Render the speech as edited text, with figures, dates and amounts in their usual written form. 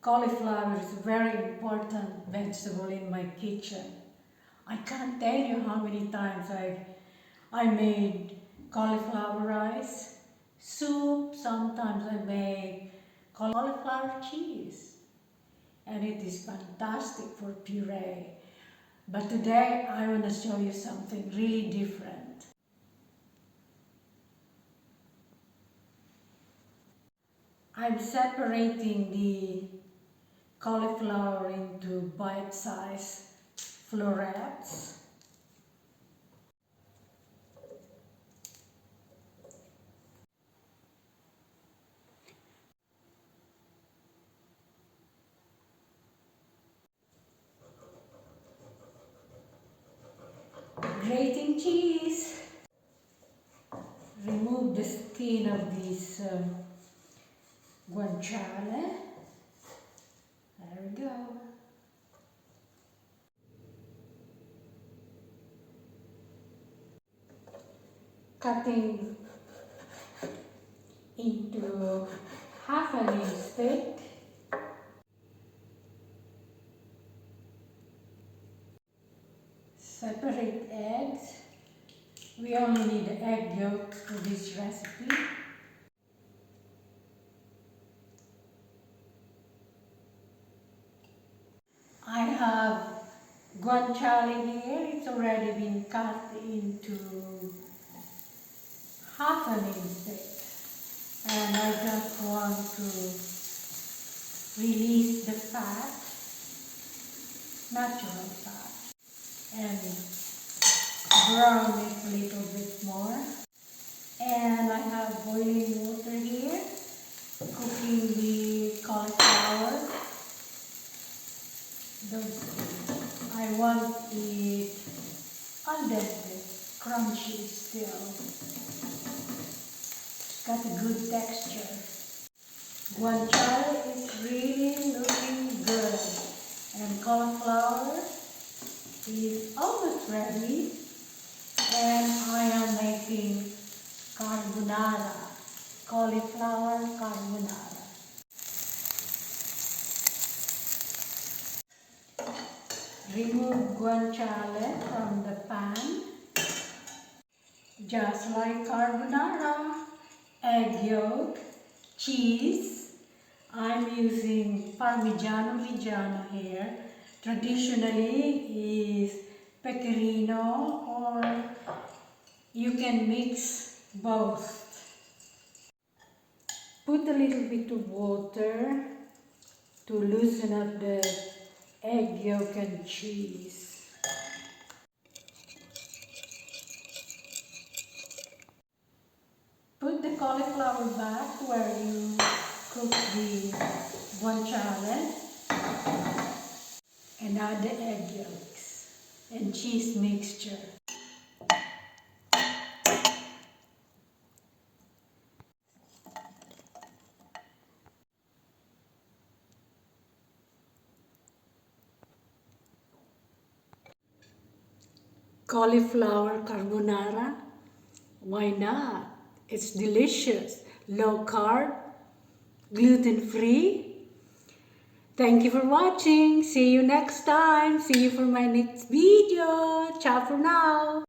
Cauliflower is a very important vegetable in my kitchen. I can't tell you how many times I made cauliflower rice, soup, sometimes I make cauliflower cheese. And it is fantastic for puree. But today I want to show you something really different. I'm separating the cauliflower into bite-sized florets. Grating cheese. Remove the skin of this guanciale. There we go. Cutting into half an inch thick. Separate eggs. We only need the egg yolk for this recipe. I have guanciale here. It's already been cut into half an inch thick. And I just want to release the fat, natural fat, and brown it a little bit more. And I have boiling water here, cooking the cauliflower. I want it al dente, crunchy still. Got a good texture. Guanciale is really looking good, and cauliflower is almost ready. And I am making carbonara, cauliflower carbonara. Remove guanciale from the pan, just like carbonara. Egg yolk, cheese. I'm using Parmigiano Reggiano here. Traditionally is pecorino, or you can mix both. Put a little bit of water to loosen up the egg yolk and cheese. Put the cauliflower back where you cook the guanciale and add the egg yolks and cheese mixture. Cauliflower carbonara? Why not? It's delicious, low carb, gluten free. Thank you for watching. See you next time. See you for my next video. Ciao for now.